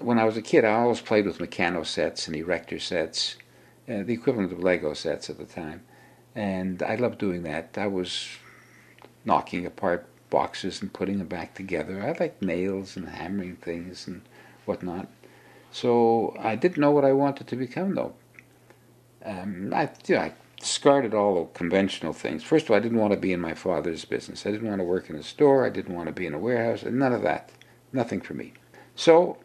when I was a kid, I always played with mechano sets and erector sets, the equivalent of Lego sets at the time. And I loved doing that. I was knocking apart boxes and putting them back together. I liked nails and hammering things and whatnot. So I didn't know what I wanted to become, though. I discarded all the conventional things. First of all, I didn't want to be in my father's business. I didn't want to work in a store. I didn't want to be in a warehouse. None of that. Nothing for me. So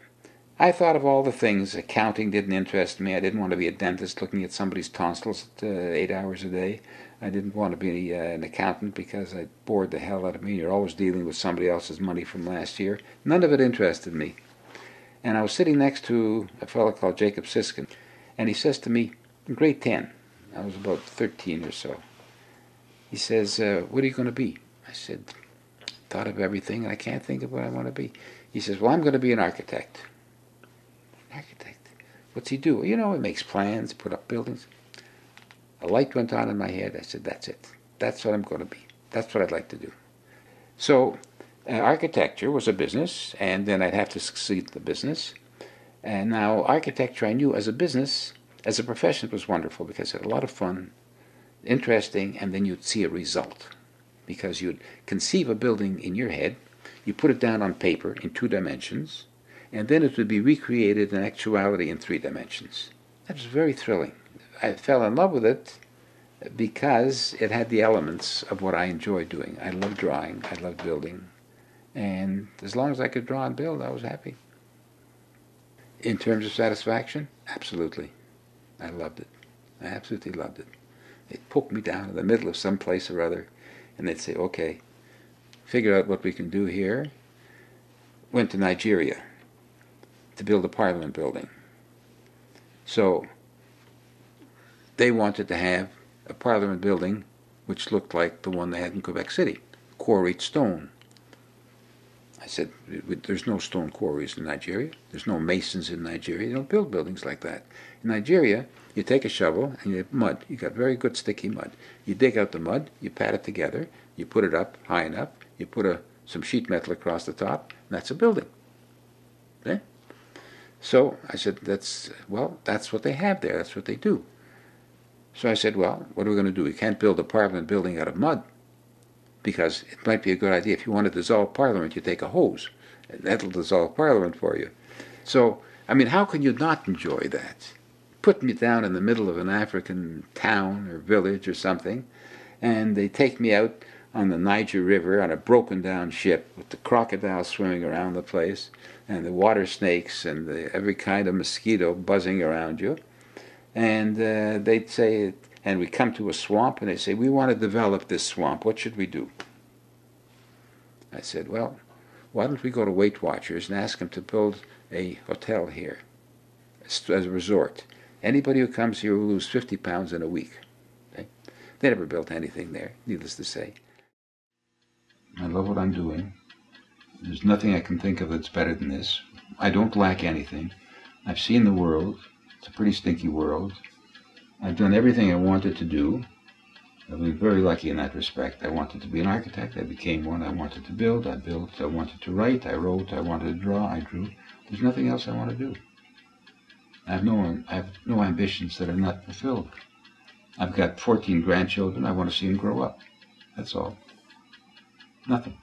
I thought of all the things. Accounting didn't interest me. I didn't want to be a dentist looking at somebody's tonsils 8 hours a day. I didn't want to be an accountant because it bored the hell out of me. You're always dealing with somebody else's money from last year. None of it interested me. And I was sitting next to a fellow called Jacob Siskin, and he says to me, in grade 10, I was about 13 or so, he says, what are you going to be? I said, thought of everything, and I can't think of what I want to be. He says, well, I'm going to be an architect. Architect? What's he do? You know, he makes plans, put up buildings. A light went on in my head. I said, that's it. That's what I'm going to be. That's what I'd like to do. So architecture was a business, and then I'd have to succeed in the business. And now architecture, I knew as a business, as a profession, it was wonderful because it had a lot of fun, interesting, and then you'd see a result. Because you'd conceive a building in your head, you put it down on paper in 2 dimensions, and then it would be recreated in actuality in 3 dimensions. That was very thrilling. I fell in love with it because it had the elements of what I enjoy doing. I love drawing, I love building, and as long as I could draw and build, I was happy. In terms of satisfaction, absolutely. I loved it. I absolutely loved it. They'd poke me down in the middle of some place or other, and they'd say, okay, figure out what we can do here. Went to Nigeria to build a parliament building. So they wanted to have a parliament building which looked like the one they had in Quebec City, quarried stone. I said, there's no stone quarries in Nigeria. There's no masons in Nigeria. They don't build buildings like that. In Nigeria, you take a shovel and you have mud. You got very good sticky mud. You dig out the mud, you pat it together, you put it up high enough, you put some sheet metal across the top, and that's a building. Okay? So I said, that's what they have there. That's what they do. So I said, well, what are we going to do? We can't build a parliament building out of mud because it might be a good idea. If you want to dissolve parliament, you take a hose. And that'll dissolve parliament for you. So, I mean, how can you not enjoy that? Put me down in the middle of an African town or village or something, and they take me out on the Niger River on a broken down ship with the crocodiles swimming around the place and the water snakes and every kind of mosquito buzzing around you. And they'd say, and we come to a swamp, and they say, we want to develop this swamp. What should we do? I said, well, why don't we go to Weight Watchers and ask them to build a hotel here as a resort. Anybody who comes here will lose 50 pounds in a week. Okay? They never built anything there, needless to say. I love what I'm doing. There's nothing I can think of that's better than this. I don't lack anything. I've seen the world. It's a pretty stinky world. I've done everything I wanted to do. I've been very lucky in that respect. I wanted to be an architect. I became one. I wanted to build. I built. I wanted to write. I wrote. I wanted to draw. I drew. There's nothing else I want to do. I have no ambitions that are not fulfilled. I've got 14 grandchildren. I want to see them grow up. That's all. Nothing.